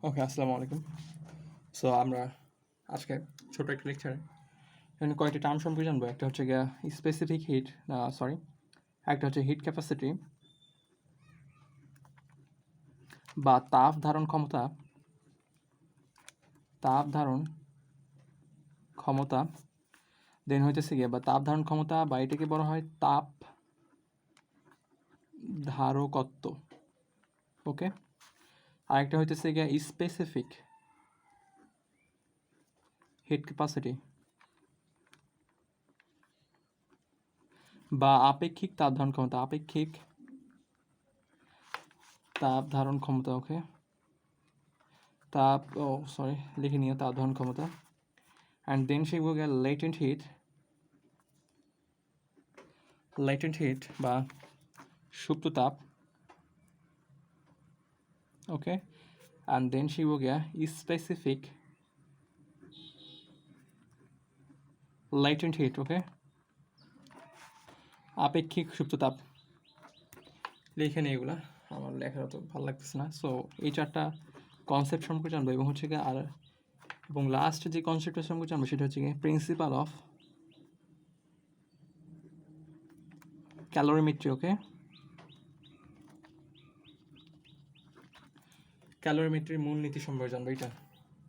ওকে, আসসালামু আলাইকুম। সো আমরা আজকে ছোট একটা লেকচারে এখানে কয়েকটি টার্ম সম্পর্কে জানবো। একটা হচ্ছে গিয়া স্পেসিফিক হিট, সরি, একটা হচ্ছে হিট ক্যাপাসিটি বা তাপ ধারণ ক্ষমতা। তাপ ধারণ ক্ষমতা দেন হইতেছে গিয়া বা তাপ ধারণ ক্ষমতা বা এটাকে বলা হয় তাপ ধারকত্ব। ওকে, আরেকটা হইতেছে গিয়া স্পেসিফিক হিট ক্যাপাসিটি বা আপেক্ষিক তাপ ধারণ ক্ষমতা। আপেক্ষিক তাপ ধারণ ক্ষমতা। ওকে, তাপ সরি লিখে নিও তাপ ধারণ ক্ষমতা। অ্যান্ড দেন শিখব গিয়া লেটেন্ট হিট বা সুপ্ত তাপ। ওকে, অ্যান্ড দেন শিখব গিয়া স্পেসিফিক লেটেন্ট হিট। ওকে, আপেক্ষিক সুপ্ত তাপ। লিখে নিই এগুলা, আমার লেখার তো ভালো লাগতেছে না। সো এই চারটা কনসেপ্ট সম্পর্কে জানবো এবং হচ্ছে গিয়ে এবং লাস্ট যে কনসেপ্টটা সম্পর্কে জানবো সেটা হচ্ছে গিয়ে প্রিন্সিপাল অফ ক্যালোরিমেট্রি। ওকে, ক্যালোরিমেট্রির মূলনীতি সম্পর্কে জানবো।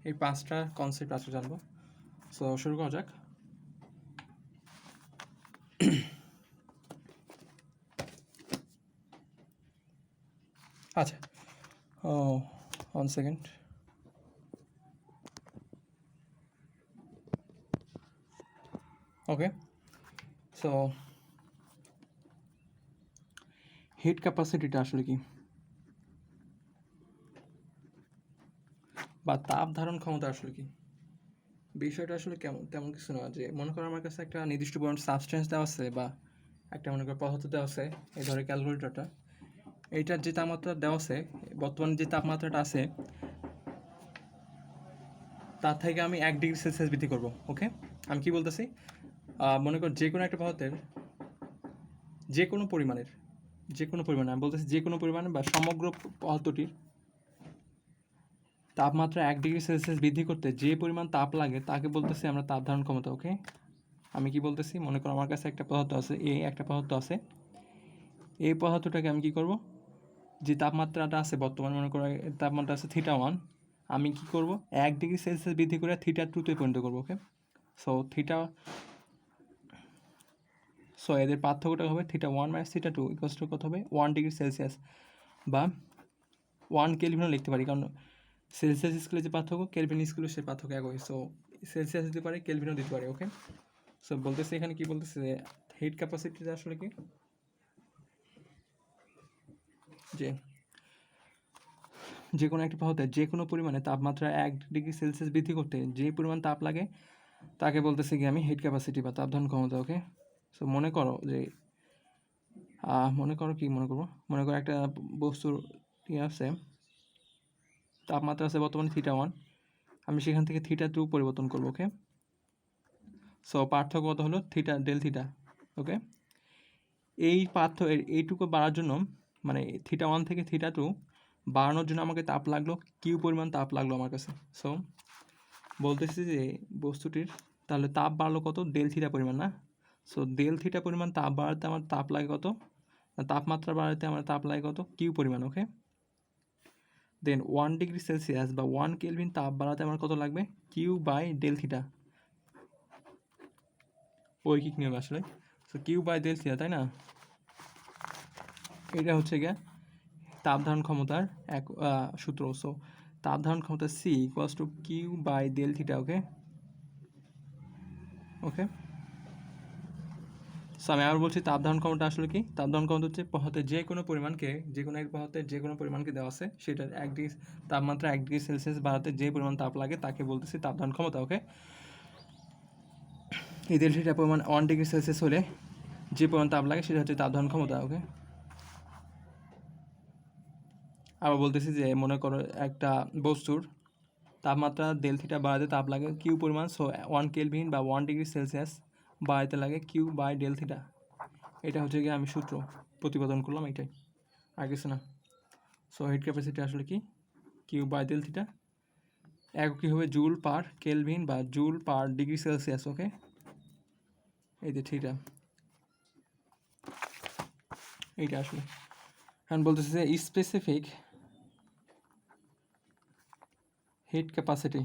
এই পাঁচটা কনসেপ্ট আজকে জানবো। সো শুরু করা যাক। আচ্ছা, ওয়ান সেকেন্ড। ওকে, সো হিট ক্যাপাসিটিটা আসলে কি বা তাপ ধারণ ক্ষমতা আসলে কি? বিষয়টা আসলে তেমন কিছু না। যে মনে করো আমার কাছে একটা নির্দিষ্ট পরিমাণ সাবস্টেন্স দেওয়া আছে বা একটা মনে করো পদার্থ দেওয়া আছে, এই ধরে ক্যালকুলেটরটা, এইটার যে তাপমাত্রা দেওয়া আছে, বর্তমানে যে তাপমাত্রাটা আছে তার থেকে আমি 1 ডিগ্রি সেলসিয়াস বৃদ্ধি করব। ওকে, আমি কি বলতেছি, মনে করো যে কোনো একটা পদার্থের যে কোনো পরিমাণে আমি বলতেছি যে কোনো পরিমাণে বা সমগ্র পদার্থটির তাপমাত্রা 1 ডিগ্রি সেলসিয়াস বৃদ্ধি করতে যে পরিমাণ তাপ লাগে তাকে বলতেছি আমরা তাপ ধারণ ক্ষমতা। ওকে, আমি কি বলতেছি, মনে করো আমার কাছে একটা পদার্থ আছে, একটা পদার্থ আছে, এই পদার্থটাকে আমি কি করব, যে তাপমাত্রাটা আছে বর্তমানে মনে করো তাপমাত্রা আছে θ1, আমি কি করব 1 ডিগ্রি সেলসিয়াস বৃদ্ধি করে θ2-তে পরিণত করবো। ওকে, সো এদের পার্থক্যটা হবে θ1 - θ2 ইকুয়ালস টু কত হবে 1 ডিগ্রি সেলসিয়াস বা 1 কেলভিনও লিখতে পারি, কারণ সেলসিয়াস স্কেলে যে পার্থক্য কেলভিন স্কেলে সে পার্থক্য একই। সো সেলসিয়াস দিতে পারে, কেলভিনও দিতে পারে। ওকে, সো বলতেছে এখানে কি বলতেছে যে হিট ক্যাপাসিটিটা আসলে কি, যে কোনো একটা পদার্থের যে কোনো পরিমাণে তাপমাত্রা 1 ডিগ্রি সেলসিয়াস বৃদ্ধি করতে যে পরিমাণ তাপ লাগে তাকে বলতেছি কি আমি হিট ক্যাপাসিটি বা তাপ ধারণ ক্ষমতা। ওকে, সো মনে করো মনে করো একটা বস্তুর আছে, তাপমাত্রা আছে বর্তমানে θ1, আমি সেখান থেকে θ2 পরিবর্তন করবো। ওকে, সো পার্থক্য কত হলো ডেল থিটা। ওকে, এই এইটুকু বাড়ার জন্য মানে θ1 থেকে θ2 বাড়ানোর জন্য আমাকে তাপ লাগলো কিউ পরিমাণ তাপ লাগলো আমার কাছে। সো বলতেছি যে বস্তুটির তাহলে তাপ বাড়লো কত, ডেল থিটা পরিমাণ না। সো ডেল থিটা পরিমাণ তাপ বাড়াতে আমার তাপ লাগে কত, তাপমাত্রা বাড়াতে আমার তাপ লাগে কত, কিউ পরিমাণ। ওকে, দেন 1 ডিগ্রি সেলসিয়াস বা 1 কেলভিন তাপ বাড়াতে আমার কত লাগবে, কিউ বাই ডেল থিটা, ঐকিক নিয়ম আসলে। So Q by del theta, তাই না? এটা হচ্ছে গিয়া তাপ ধারণ ক্ষমতার এক সূত্র। সো তাপ ধারণ ক্ষমতা C equals to Q by del theta. Okay, okay, so আমি আবার বলছি তাপ ধারণ ক্ষমতা আসলে কি, তাপ ধারণ ক্ষমতা হচ্ছে পদার্থের যে কোনো পরিমাণকে দেওয়া আছে সেটার তাপমাত্রা 1 ডিগ্রি সেলসিয়াস বাড়াতে যে পরিমাণ তাপ লাগে তাকে বলতেছি তাপ ধারণ ক্ষমতা। ওকে, এই ডেল থিটা পরিমাণ 1 ডিগ্রি সেলসিয়াস হলে যে পরিমাণ তাপ লাগে সেটা হচ্ছে তাপ ধারণ ক্ষমতা। ওকে, আবার বলতেছি যে মনে করো একটা বস্তুর তাপমাত্রা ডেল থিটা বাড়াতে তাপ লাগে কিউ পরিমাণ, সো 1 কেলভিন বা 1 ডিগ্রি সেলসিয়াস বাড়াতে লাগে কিউ বাই ডেল থিটা। এটা হচ্ছে গিয়ে আমি সূত্র প্রতিপাদন করলাম, এটাই আর কিছু না। সো হিট ক্যাপাসিটি আসলে কি কিউ বাই ডেল থিটা, একক কী হবে জুল পার কেলভিন বা জুল পার ডিগ্রি সেলসিয়াস। ওকে, এই যে থিটা, এইটা আসলে এখন বলতেছে যে specific hit capacity,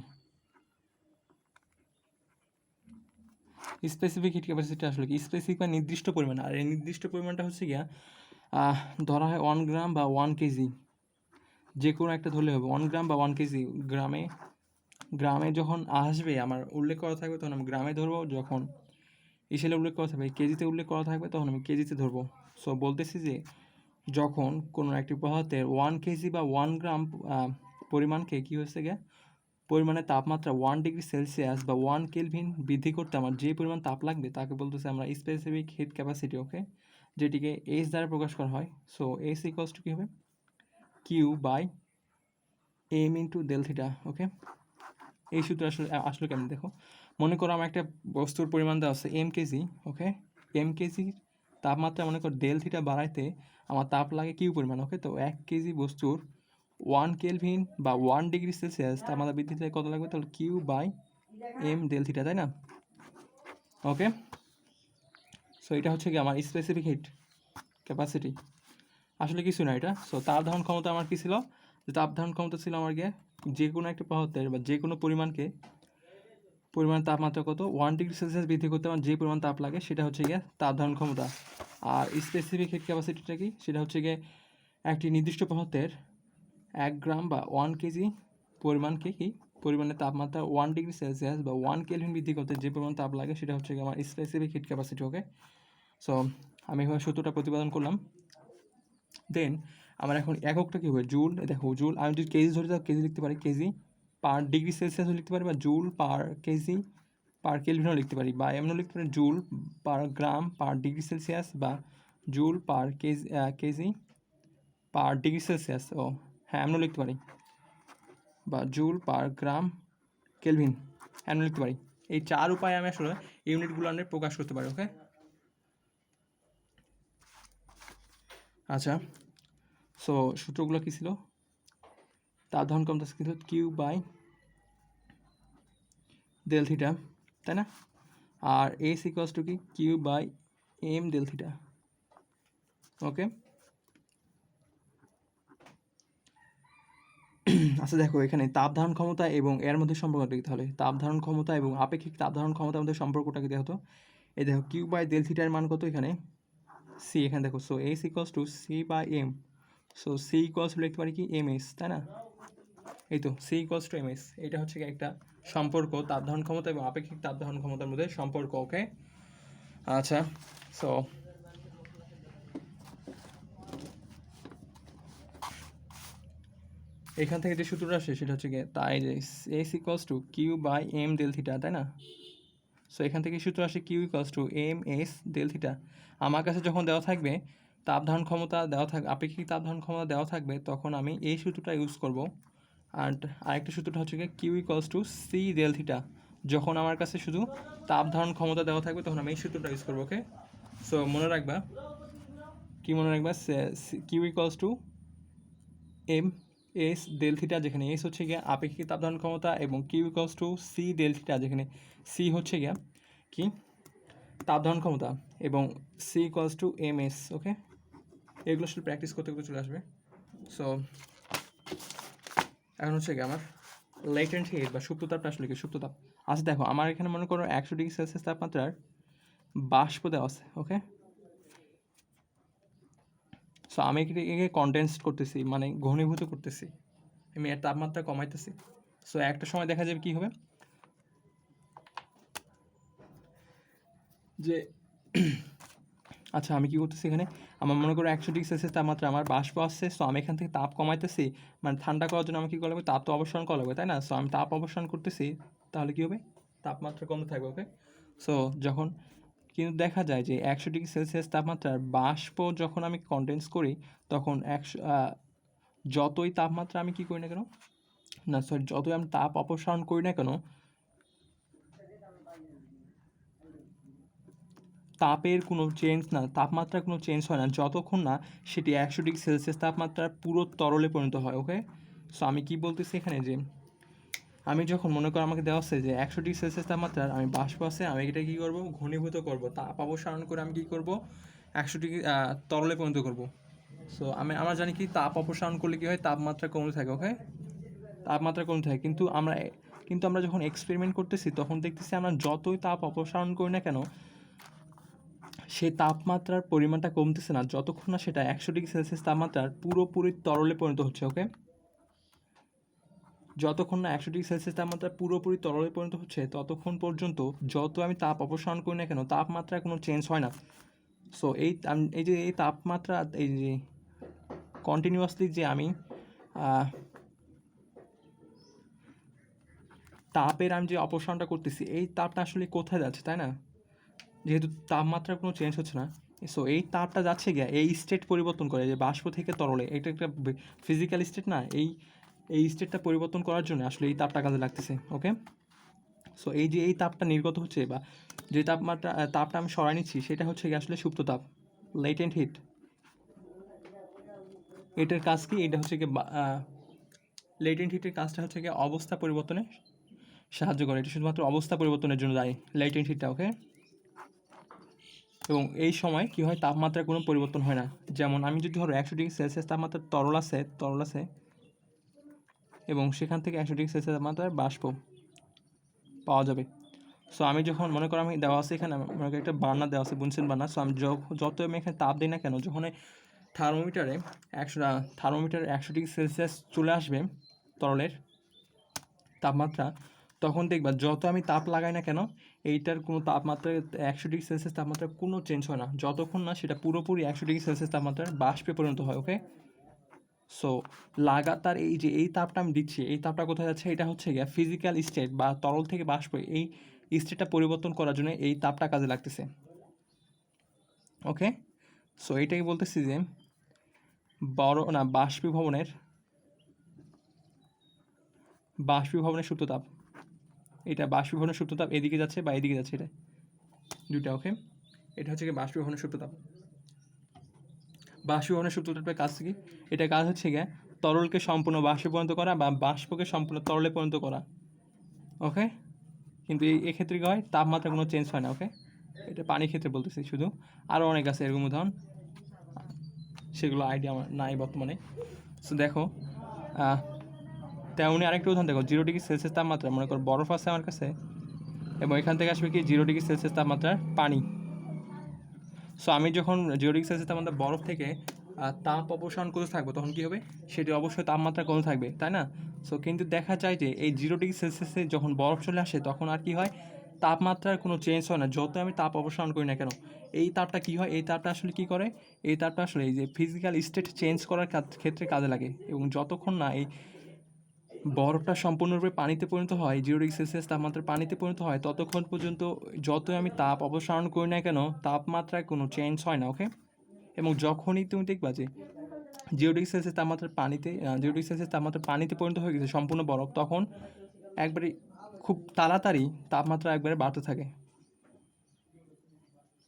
specific hit capacity আসলে কি, স্পেসিফিক বা নির্দিষ্ট পরিমাণ, আর এই নির্দিষ্ট পরিমাণটা হচ্ছে গিয়া ধরা হয় 1 গ্রাম বা 1 কেজি, যে কোনো একটা ধরলে হবে 1 গ্রাম বা 1 কেজি। গ্রামে যখন আসবে আমার উল্লেখ করা থাকবে তখন আমি গ্রামে ধরবো, যখন ইসেলে উল্লেখ করা থাকবে কেজিতে উল্লেখ করা থাকবে তখন আমি কেজিতে ধরবো। সো বলতেছি যে যখন কোনো একটি পদার্থের 1 কেজি বা 1 গ্রাম পরিমাণকে কী হচ্ছে গিয়ে পরিমাণে তাপমাত্রা 1 ডিগ্রি সেলসিয়াস বা 1 কেলভিন বৃদ্ধি করতে আমার যে পরিমাণ তাপ লাগবে তাকে বলতেছে আমরা স্পেসিফিক হিট ক্যাপাসিটি। ওকে, যেটিকে এইচ দ্বারা প্রকাশ করা হয়। সো এইচ ইকুয়ালস টু কী হবে Q by M into del theta. Okay, এই সূত্র আসলে কেমন দেখো, মনে করো আমার একটা বস্তুর পরিমাণ দেওয়া আছে এম কেজি। ওকে, এম কেজি তাপমাত্রা মনে করো ডেল থিটা বাড়াইতে আমার তাপ লাগে কিউ পরিমাণ। ওকে, তো 1 কেজি বস্তুর 1 কেলভিন বা 1 ডিগ্রি সেলসিয়াস তাপমাত্রা বৃদ্ধিতে কত লাগবে, তাহলে Q by M del theta, তাই না? ওকে, সো এটা হচ্ছে কি আমার স্পেসিফিক হিট ক্যাপাসিটি, আসলে কিছু না এটা। সো তাপ ধারণ ক্ষমতা আমার কী ছিল, যে তাপ ধারণ ক্ষমতা ছিল আমার গিয়ে যে কোনো একটা পদার্থের বা যে কোনো পরিমাণ তাপমাত্রা কত 1 ডিগ্রি সেলসিয়াস বৃদ্ধি করতে আমার যে পরিমাণ তাপ লাগে সেটা হচ্ছে গিয়ে তাপ ধারণ ক্ষমতা। আর স্পেসিফিক হিট ক্যাপাসিটিটা কি, সেটা হচ্ছে গিয়ে একটি নির্দিষ্ট পদার্থের 1 গ্রাম বা 1 কেজি পরিমাণকে কি পরিমাণে তাপমাত্রা 1 ডিগ্রি সেলসিয়াস বা 1 কেলভিন বৃদ্ধি করতে যে পরিমাণ তাপ লাগে সেটা হচ্ছে গিয়ে আমার স্পেসিফিক হিট ক্যাপাসিটি। ওকে, সো আমি এভাবে সূত্রটা প্রতিপাদন করলাম। দেন আমার এখন এককটা কী হবে জুল। দেখো জুল, আমি যদি কেজি ধরে যাও কেজি লিখতে পারি, কেজি পার ডিগ্রি সেলসিয়াসও লিখতে পারি, বা জুল পার কেজি পার কেলভিনও লিখতে পারি, বা এমনও লিখতে পারি joule per gram per degree Celsius বা joule per KG per degree Celsius. ও হ্যাঁ, এমনও লিখতে পারি, বা জুল পার গ্রাম কেলভিন এমনও লিখতে পারি। এই 4 উপায়ে আমি আসলে ইউনিটগুলো প্রকাশ করতে পারি। ওকে, আচ্ছা, সো সূত্রগুলো কী ছিল, তাপ ধারণ ক্ষমতা ছিল কিউ বাই ডেল থিটা, তাই না? আর এস ইকুয়ালস টু কি Q by M del theta. Okay, আচ্ছা দেখো এখানে তাপ ধারণ ক্ষমতা এবং এর মধ্যে সম্পর্কটা কি, তাহলে তাপ ধারণ ক্ষমতা এবং আপেক্ষিক তাপ ধারণ ক্ষমতার মধ্যে সম্পর্কটা কি হতো, এই দেখো কিউ বাই ডেল থিটার মান কত এখানে সি, এখানে দেখো so S equals to C by M. So C equals to লিখতে পারি কি এম এস, তাই না? এই তো C equals to M S, এটা হচ্ছে কি একটা সম্পর্ক তাপ ধারণ ক্ষমতা এবং আপেক্ষিক তাপ ধারণ ক্ষমতার মধ্যে সম্পর্ক। ওকে, আচ্ছা, সো এখান থেকে যে সূত্রটা আসে সেটা হচ্ছে গিয়ে তাই যে S equals to Q by M del theta, তাই না? সো এখান থেকে সূত্র আসে Q equals to M S del theta. আমার কাছে যখন দেওয়া থাকবে তাপ ধারণ ক্ষমতা দেওয়া থাকবে, আপেক্ষিক তাপ ধারণ ক্ষমতা দেওয়া থাকবে, তখন আমি এই সূত্রটা ইউজ করব। আর আরেকটা সূত্রটা হচ্ছে গিয়ে Q equals to C del theta. যখন আমার কাছে শুধু তাপ ধারণ ক্ষমতা দেওয়া থাকবে তখন আমি এই সূত্রটা ইউজ করবো। ওকে, সো মনে রাখবা, কি মনে রাখবা, Q equals to M S del theta, যেখানে এস হচ্ছে গিয়া আপেক্ষিক তাপ ধারণ ক্ষমতা, এবং Q equals to C del theta, যেখানে সি হচ্ছে গিয়া কি তাপ ধারণ ক্ষমতা, এবং C equals to M S. Okay, এগুলো আসলে প্র্যাকটিস করতে করতে চলে আসবে। সো এখন হচ্ছে গিয়ে আমার লেটেন্ট হিট বা সুপ্ততাপটা আসলে কি, সুপ্ততাপ। আচ্ছা দেখো আমার এখানে মনে করো 100 ডিগ্রি সেলসিয়াস তাপমাত্রার বাষ্প দেওয়া আছে। ওকে, সো আমি একে কনডেন্স করতেছি, মানে ঘনীভূত করতেছি, আমি এর তাপমাত্রা কমাইতেছি। সো একটা সময় দেখা যাবে কি হবে, যে আচ্ছা আমি কী করতেছি এখানে, আমার মনে করো 100 ডিগ্রি সেলসিয়াস তাপমাত্রা আমার বাষ্প আসছে। সো আমি এখান থেকে তাপ কমাইতেছি, মানে ঠান্ডা করার জন্য আমি কী করা লাগবে, তাপ তো অবসান করা লাগবে, তাই না? সো আমি তাপ অবসান করতেছি, তাহলে কী হবে, তাপমাত্রা কমতে থাকবে। ওকে, সো যখন কিন্তু দেখা যায় যে 100 ডিগ্রি সেলসিয়াস তাপমাত্রার বাষ্প যখন আমি কনডেন্স করি তখন যতই তাপমাত্রা আমি কী করি না কেন, না সরি, যতই আমি তাপ অপসারণ করি না কেন, তাপের কোনো চেঞ্জ না, তাপমাত্রার কোনো চেঞ্জ হয় না যতক্ষণ না সেটি 100 ডিগ্রি সেলসিয়াস তাপমাত্রার পুরো তরলে পরিণত হয়। ওকে, সো আমি কি বলতেছি এখানে যে আমি যখন মনে করো আমাকে দেওয়া হচ্ছে যে 100 ডিগ্রি সেলসিয়াস তাপমাত্রার আমি বাষ্প আছে, আমি এটা কী করবো, ঘনীভূত করব, তাপ অপসারণ করে আমি কী করব, 100 ডিগ্রি তরলে পরিণত করব। সো আমরা জানি কি তাপ অপসারণ করলে কী হয়, তাপমাত্রা কমতে থাকে। ওকে, তাপমাত্রা কমতে থাকে, কিন্তু আমরা যখন এক্সপেরিমেন্ট করতেছি তখন দেখতেছি আমরা যতই তাপ অপসারণ করি না কেন সেই তাপমাত্রার পরিমাণটা কমতেছে না যতক্ষণ না সেটা 100 ডিগ্রি সেলসিয়াস তাপমাত্রার পুরোপুরি তরলে পরিণত হচ্ছে। ওকে, যতক্ষণ না 100 ডিগ্রি সেলসিয়াস তাপমাত্রা পুরোপুরি তরলে পরিণত হচ্ছে ততক্ষণ পর্যন্ত যত আমি তাপ অপসারণ করি না কেন তাপমাত্রায় কোনো চেঞ্জ হয় না। সো এই যে এই তাপমাত্রা, এই যে কন্টিনিউয়াসলি যে আমি তাপের আমি যে অপসারণটা করতেছি এই তাপটা আসলে কোথায় যাচ্ছে, তাই না? যেহেতু তাপমাত্রার কোনো চেঞ্জ হচ্ছে না, সো এই তাপটা যাচ্ছে গিয়া এই স্টেট পরিবর্তন করে, যে বাষ্প থেকে তরলে, এটা একটা ফিজিক্যাল স্টেট না, এই স্টেটটা পরিবর্তন করার জন্য আসলে এই তাপটা কাজে লাগতেছে। ওকে, সো এই যে এই তাপটা নির্গত হচ্ছে বা যে তাপটা আমি সরাই নিচ্ছি সেটা হচ্ছে গিয়ে আসলে সুপ্ত তাপ, লেটেন্ট হিট। এটার কাজ কি? এটা হচ্ছে গিয়ে লেটেন্ট হিটের কাজটা হচ্ছে গিয়ে অবস্থা পরিবর্তনে সাহায্য করে। এটা শুধুমাত্র অবস্থা পরিবর্তনের জন্য দায়ী লেটেন্ট হিটটা। ওকে, এবং এই সময় কী হয়, তাপমাত্রার কোনো পরিবর্তন হয় না। যেমন আমি যদি ধরো 100 ডিগ্রি সেলসিয়াস তাপমাত্রার তরল আছে এবং সেখান থেকে 100 ডিগ্রি সেলসিয়াস তাপমাত্রার বাষ্প পাওয়া যাবে। সো আমি যখন মনে করো আমি দেওয়া আছে এখানে, মনে করি একটা বার্নার দেওয়া আছে, বুনসেন বার্নার। সো আমি যত আমি এখানে তাপ দিই না কেন, যখন থার্মোমিটারে 100 ডিগ্রি সেলসিয়াস চলে আসবে তরলের তাপমাত্রা, তখন দেখবা যত আমি তাপ লাগাই না কেন এইটার কোনো তাপমাত্রা 100 ডিগ্রি সেলসিয়াস তাপমাত্রা কোনো চেঞ্জ হয় না যতক্ষণ না সেটা পুরোপুরি 100 ডিগ্রি সেলসিয়াস তাপমাত্রার বাষ্পে পরিণত হয়। ওকে, সো লাগাতার এই যে এই তাপটা আমি দিচ্ছি, এই তাপটা কোথায় যাচ্ছে, এটা হচ্ছে গিয়ে ফিজিক্যাল স্টেট বা তরল থেকে বাষ্প, এই স্টেটটা পরিবর্তন করার জন্য এই তাপটা কাজে লাগতেছে। ওকে, সো এইটাই বলতেছি যে বাষ্পীভবনের সুপ্ত তাপ, এটা বাষ্পীভবনের সুপ্ত তাপ এদিকে যাচ্ছে বা এদিকে যাচ্ছে, এটা দুইটা। ওকে, এটা হচ্ছে গিয়ে বাষ্পীভবনের সুপ্ত তাপ। বাষ্পীভবনের সুপ্ত তাপের কাজ কি? এটা কাজ হচ্ছে গিয়ে তরলকে সম্পূর্ণ বাষ্পে পরিণত করা বা বাষ্পকে সম্পূর্ণ তরলে পরিণত করা। ওকে, কিন্তু এক্ষেত্রে কী হয়, তাপমাত্রা কোনো চেঞ্জ হয় না। ওকে, এটা পানির ক্ষেত্রে বলতেছি শুধু, আরও অনেক আছে এরকম উদাহরণ, সেগুলো আইডিয়া আমার নাই বর্তমানে। সো দেখো তেমনি আরেকটা উদাহরণ দেখো, 0 ডিগ্রি সেলসিয়াস তাপমাত্রা, মনে করো বরফ আছে আমার কাছে এবং এখান থেকে আসবে কি 0 ডিগ্রি সেলসিয়াস তাপমাত্রার পানি। সো আমি যখন 0 ডিগ্রি সেলসিয়াস তাপমাত্রা বরফ থেকে তাপ অপসারণ করতে থাকবো তখন কী হবে, সেটি অবশ্যই তাপমাত্রা কমে থাকবে, তাই না? সো কিন্তু দেখা যায় যে এই 0 ডিগ্রি সেলসিয়াসে যখন বরফ চলে আসে তখন আর কি হয়, তাপমাত্রার কোনো চেঞ্জ হয় না যত আমি তাপ অপসারণ করি না কেন। এই তাপটা কী হয়, এই তাপটা আসলে কী করে, এই তাপটা আসলে এই যে ফিজিক্যাল স্টেট চেঞ্জ করার ক্ষেত্রে কাজে লাগে। এবং যতক্ষণ না এই বরফটা সম্পূর্ণরূপে পানিতে পরিণত হয়, 0 ডিগ্রি সেলসিয়াস তাপমাত্রার পানিতে পরিণত হয়, ততক্ষণ পর্যন্ত যতই আমি তাপ অপসারণ করি না কেন তাপমাত্রায় কোনো চেঞ্জ হয় না। ওকে, এবং যখনই তুমি দেখবা যে 0 ডিগ্রি সেলসিয়াস তাপমাত্রার 0 ডিগ্রি সেলসিয়াস তাপমাত্রার পানিতে পরিণত হয়ে গেছে সম্পূর্ণ বরফ, তখন একবারে খুব তাড়াতাড়ি তাপমাত্রা একবারে বাড়তে থাকে।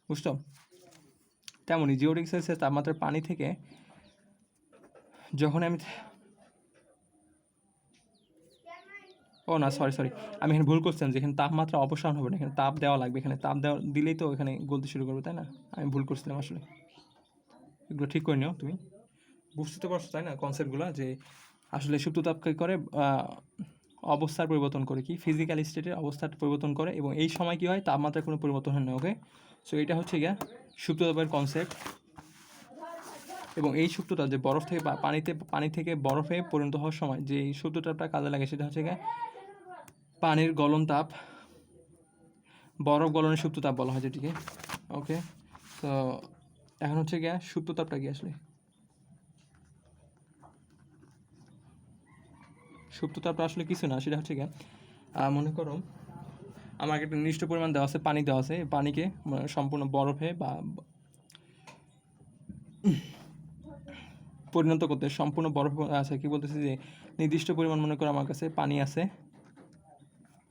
বুঝছো? তেমনই 0 ডিগ্রি সেলসিয়াস তাপমাত্রার পানি থেকে যখন আমি সরি আমি এখানে ভুল করছিলাম, যে এখানে তাপমাত্রা অপসারণ হবে না, এখানে তাপ দেওয়া লাগবে। এখানে তাপ দিলেই তো এখানে গলতে শুরু করবে, তাই না? আমি ভুল করছিলাম আসলে, এগুলো ঠিক করে নিও। তুমি বুঝতে তো পারছো, তাই না, কনসেপ্টগুলো, যে আসলে সুপ্ত তাপ কী করে, অবস্থার পরিবর্তন করে, কি ফিজিক্যাল স্টেটের অবস্থার পরিবর্তন করে, এবং এই সময় কী হয়, তাপমাত্রার কোনো পরিবর্তন হয় না। ওকে, সো এটা হচ্ছে গিয়া সুপ্ত তাপের কনসেপ্ট। এবং এই সুপ্ত তাপ যে বরফ থেকে পানি থেকে বরফে পরিণত হওয়ার সময় যে এই সুপ্ত তাপটা কাজে লাগে সেটা হচ্ছে গিয়ে পানির গলন তাপ, বরফ গলনের সুপ্ত তাপ বলা হয় যেটিকে। ওকে, তো এখন হচ্ছে গিয়া সুপ্ত তাপটা কি আসলে, সুপ্ত তাপটা আসলে কিছু না, সেটা হচ্ছে গিয়া মনে করো আমার একটা নির্দিষ্ট পরিমাণ দেওয়া আছে, পানি দেওয়া আছে, পানিকে সম্পূর্ণ বরফে বা পরিণত করতে সম্পূর্ণ বরফ আছে, কি বলতেছি যে নির্দিষ্ট পরিমাণ মনে করো আমার কাছে পানি আছে।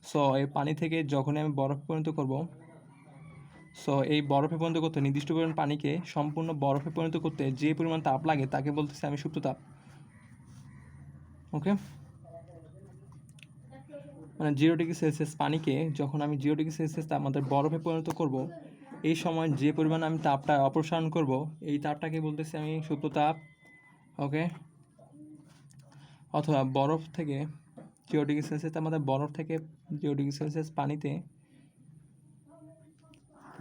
সো এই পানি থেকে যখনই আমি বরফে পরিণত করব, সো এই বরফে পরিণত করতে নির্দিষ্ট পরিমাণ পানিকে সম্পূর্ণ বরফে পরিণত করতে যে পরিমাণ তাপ লাগে তাকে বলতেছি আমি সুপ্ত তাপ। ওকে, মানে 0°C পানিকে যখন আমি 0°C তাপমাত্রার বরফে পরিণত করব, এই সময় যে পরিমাণ আমি তাপটা অপসারণ করব, এই তাপটাকে বলতেছি আমি সুপ্ত তাপ। ওকে, অথবা বরফ থেকে 0°C তাপমাত্রা, বরফ থেকে 0°C পানিতে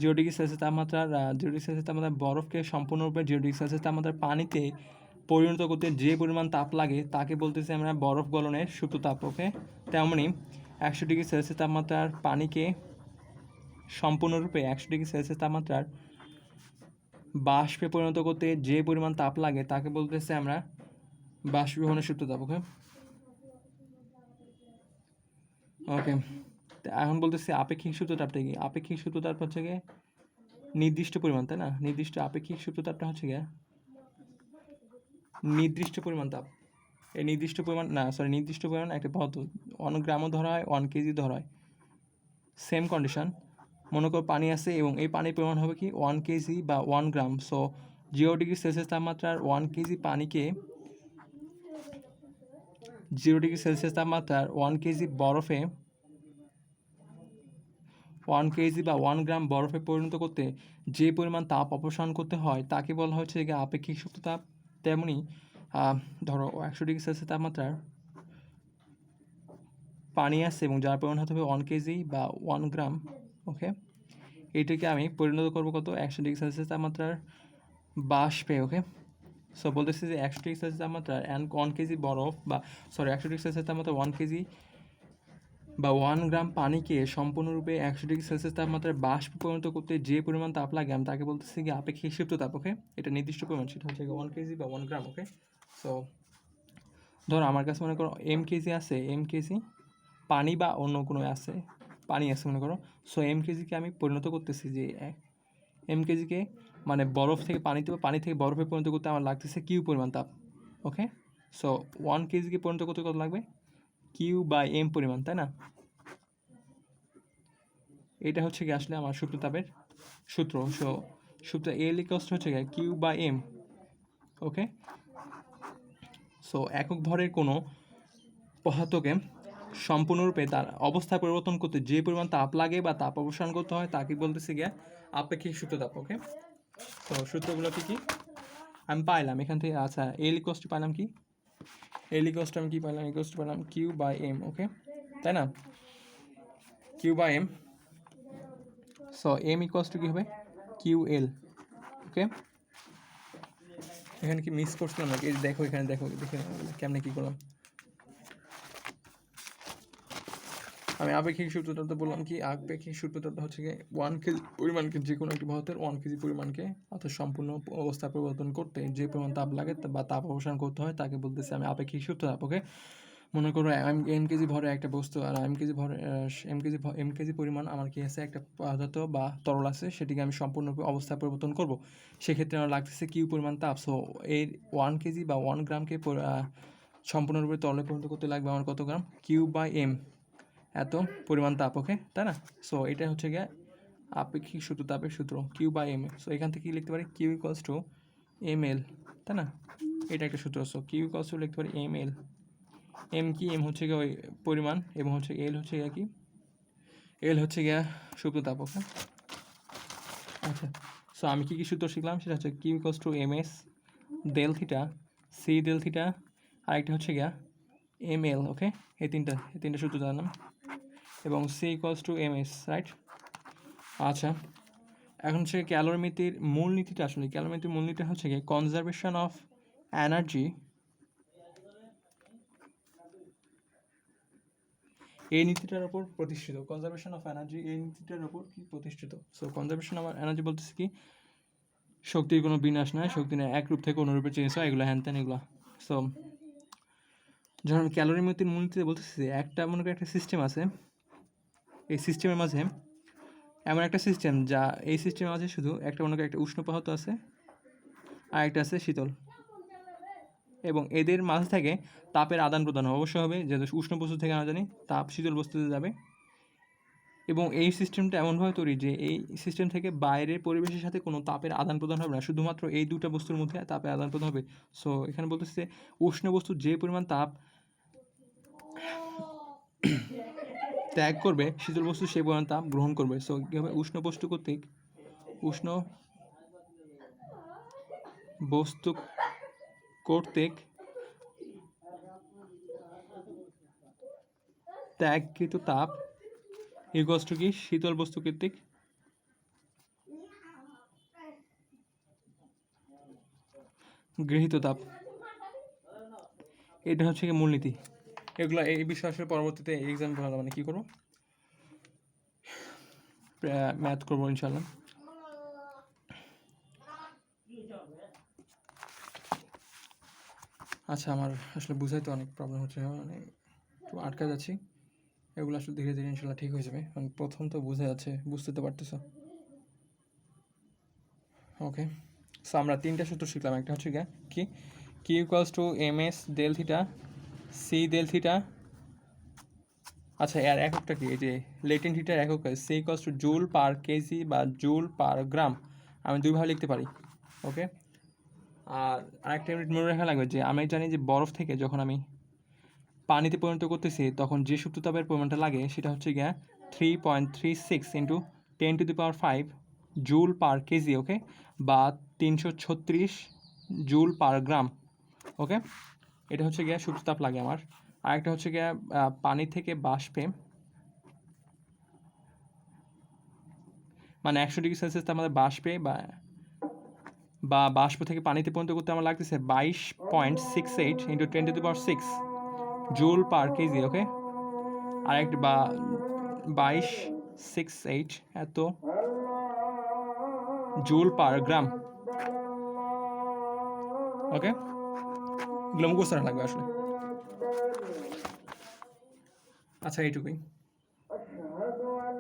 0°C তাপমাত্রার 0°C তাপমাত্রা বরফকে সম্পূর্ণরূপে 0°C তাপমাত্রার পানিতে পরিণত করতে যে পরিমাণ তাপ লাগে তাকে বলতেছি আমরা বরফ গলনের সুপ্ত তাপ। ওকে, তেমনি 100°C তাপমাত্রার পানিকে সম্পূর্ণরূপে 100°C তাপমাত্রার বাষ্পে পরিণত করতে যে পরিমাণ তাপ লাগে তাকে বলতেছি আমরা বাষ্পীভবনের সুপ্ত তাপ। ওকে, ওকে, এখন বলতেছি আপেক্ষিক সুপ্ত তাপটা কি? আপেক্ষিক সুপ্ত তাপ হচ্ছে গিয়ে নির্দিষ্ট পরিমাণ, তাই না? নির্দিষ্ট আপেক্ষিক সুপ্ত তাপটা হচ্ছে গিয়ে নির্দিষ্ট পরিমাণ তাপ। এই নির্দিষ্ট পরিমাণ একটা পদার্থ 1 গ্রামও ধরা হয়, 1 কেজি ধরা হয়। সেম কন্ডিশন, মনে করো পানি আছে এবং এই পানির পরিমাণ হবে কি 1 কেজি বা 1 গ্রাম। সো 0°C তাপমাত্রার 1 কেজি পানিকে 0°C তাপমাত্রার 1 কেজি বরফে 1 কেজি বা 1 গ্রাম বরফে পরিণত করতে যে পরিমাণ তাপ অপসারণ করতে হয় তাকে বলা হচ্ছে যে আপেক্ষিক সুপ্ত তাপ। তেমনি ধরো 100°C তাপমাত্রার পানি আছে এবং যার পরিমাণ হতে হবে 1 কেজি বা 1 গ্রাম। ওকে, এইটাকে আমি পরিণত করবো কত? 100°C তাপমাত্রার বাষ্পে। ওকে, সো বলতেছি যে 100°C তাপমাত্রার 1 কেজি বরফ বা 100°C তাপমাত্রার 1 কেজি বা 1 গ্রাম পানিকে সম্পূর্ণরূপে 100°C তাপমাত্রার বাষ্প পরিণত করতে যে পরিমাণ তাপ লাগে আমি তাকে বলতেছি কি আপেক্ষিক সুপ্ত তাপ। ওকে, এটা নির্দিষ্ট পরিমাণ, সেটা হচ্ছে 1 কেজি বা 1 গ্রাম। ওকে, সো ধরো আমার কাছে মনে করো কেজি আছে, কেজি পানি বা অন্য কোনো আছে, পানি আছে মনে করো। সো কেজিকে আমি পরিণত করতেছি যে কেজিকে মানে বরফ থেকে পানিতে বা পানি থেকে বরফে পরিণত করতে আমার লাগতেছে কিউ পরিমাণ তাপ। ওকে, সো 1 কেজিকে পরিণত করতে কত লাগবে? কিউ বাই এম পরিমাণ, তাই না? এটা হচ্ছে কি আসলে আমার সুপ্ত তাপের সূত্র। সো সূত্র এল ইকুয়ালস হচ্ছে কি Q by M. Okay, so একক ভরের কোনো পদার্থকে সম্পূর্ণরূপে তার অবস্থা পরিবর্তন করতে যে পরিমাণ তাপ লাগে বা তাপ অপসারণ করতে হয় তাকে বলতেছি গিয়ে আপেক্ষিক সুপ্ত তাপ। ওকে, তো সূত্রগুলো কি কি আমি পাইলাম এখান থেকে? আচ্ছা, এল ইকুয়ালস টু পাইলাম কি? এল ইকুয়ালস টু আমি কি পাইলাম? ইকুয়ালস টু পাইলাম কিউ বাই এম। ওকে, তাই না? Q by M. So M equals to কী হবে? কিউ এল। ওকে, এখানে কি মিস করছিলাম নাকি? দেখো এখানে, দেখো দেখে কেমনে কী করলাম। আমি আপেক্ষিক সূত্রটা তো বললাম কি, আপেক্ষিক সূত্রটা হচ্ছে কি 1 কেজি পরিমাণকে, যে কোনো একটি পদার্থের 1 কেজি পরিমাণকে অর্থাৎ সম্পূর্ণ অবস্থা পরিবর্তন করতে যে পরিমাণ তাপ লাগে বা তাপ অপসারণ করতে হয় তাকে বলতেছি আমি আপেক্ষিক সূত্র তাপ। ওকে, মনে করো এম কেজি ভরে একটা বস্তু আর এম কেজি পরিমাণ আমার কি আছে, একটা পদার্থ বা তরল আছে, সেটিকে আমি সম্পূর্ণরূপে অবস্থা পরিবর্তন করব। সেক্ষেত্রে আমার লাগতেছে কিউ পরিমাণ তাপ। সো এর 1 কেজি বা 1 গ্রামকে সম্পূর্ণরূপে তরলে পরিণত করতে লাগবে আমার কত গ্রাম? কিউ বাই এম, এত পরিমাণ তাপ। ওকে, তাই না? সো এটা হচ্ছে গিয়ে আপেক্ষিক সূত্র, তাপের সূত্র কিউ বাই এম। সো এখান থেকে লিখতে পারি Q equals to M L, তাই না? এটা একটা সূত্র। সো কিউ ইকুয়ালস টু লিখতে পারি এম এল। এম কি? এম হচ্ছে গিয়ে ওই পরিমাণ এবং হচ্ছে এল হচ্ছে গিয়ে কি? এল হচ্ছে গিয়ে সুপ্ত তাপ। ওকে, আচ্ছা, সো আমি কী কী সূত্র শিখলাম সেটা হচ্ছে Q equals to M S del theta, C del theta, আরেকটা হচ্ছে গিয়া এম এল। ওকে, এই তিনটা সূত্র জানলাম এবং C equals to M S, right? আচ্ছা, এখন হচ্ছে ক্যালোরিমিতির মূলনীতিটা, আসলে ক্যালোরিমিতির মূলনীতিটা হচ্ছে গিয়ে কনজারভেশন অফ এনার্জি। এই নীতিটার উপর প্রতিষ্ঠিত, কনজারভেশন অফ এনার্জি এই নীতিটার উপর কি প্রতিষ্ঠিত। সো কনজারভেশন অফ এনার্জি বলতেছে কি, শক্তির কোনো বিনাশ নয়, শক্তি না এক রূপ থেকে অন্য রূপে চেঞ্জ হয়, এগুলো হ্যান ত্যান এগুলো। সো যখন ক্যালোরিমিতির মূলনীতিতে বলতেছি যে একটা মনে করি একটা সিস্টেম আছে, এই সিস্টেমের মাঝে এমন একটা সিস্টেম যা এই সিস্টেমের মাঝে শুধু একটা মনে করি একটা উষ্ণ পদার্থ আছে আর একটা আছে শীতল, এবং এদের মাঝে থেকে তাপের আদান প্রদান অবশ্যই হবে, যেহেতু উষ্ণ বস্তু থেকে আমরা জানি তাপ শীতল বস্তুতে যাবে। এবং এই সিস্টেমটা এমনভাবে তৈরি যে এই সিস্টেম থেকে বাইরের পরিবেশের সাথে কোনো তাপের আদান প্রদান হবে না, শুধুমাত্র এই দুটো বস্তুর মধ্যে তাপের আদান প্রদান হবে। সো এখানে বলতেছে উষ্ণ বস্তু যে পরিমাণ তাপ ত্যাগ করবে, শীতল বস্তু সেই পরিমাণ তাপ গ্রহণ করবে। সো কী হবে, উষ্ণ বস্তু কর্তৃক ত্যাগকৃত তাপ ইকুয়ালস টু কি, শীতল বস্তু কর্তৃক গৃহীত তাপ। এটা হচ্ছে কি মূলনীতি। এগুলো এই বিষয় আসলে পরবর্তীতে এক্সাম ভালো মানে কী করবো, ম্যাথ করবো ইনশাল্লাহ। আচ্ছা, আমার আসলে বুঝাইতে অনেক প্রবলেম হচ্ছে, মানে একটু আটকা যাচ্ছি। এগুলো আসলে ধীরে ধীরে ইনশাল্লাহ ঠিক হয়ে যাবে, মানে প্রথম তো বোঝা যাচ্ছে, বুঝতে তো পারতেছো। ওকে, সো আমরা 3টা সূত্র শিখলাম। একটা হচ্ছে কি, Q equals to M S del theta C del theta. আচ্ছা, এর এককটা কি, এই যে লেটেন্ট হিটার একক C equals to joule per KG বা জুল পার গ্রাম, আমি দুইভাবে লিখতে পারি। ওকে, আর আরেকটা ইউনিট মনে রাখা লাগবে যে আমি জানি যে বরফ থেকে যখন আমি পানিতে পরিণত করতেছি তখন যে সুপ্ত তাপের পরিমাণটা লাগে সেটা হচ্ছে 3.36 ইন্টু 10⁵ জুল পার কেজি। ওকে, বা 336 জুল পার গ্রাম। ওকে, এটা হচ্ছে সুপ্ত তাপ লাগে আমার। আরেকটা হচ্ছে পানি থেকে বাষ্পে, মানে 100°C আমাদের বাষ্পে বা বাষ্প থেকে পানিতে পরিণত করতে আমার লাগতেছে 22.68 ইন্টু 10⁶ জুল পার কেজি। ওকে, আরেকটা 2268 এত জুল পার গ্রাম। ওকে, এগুলো মুখস্থ রাখা লাগবে আসলে। আচ্ছা, এইটুকুই।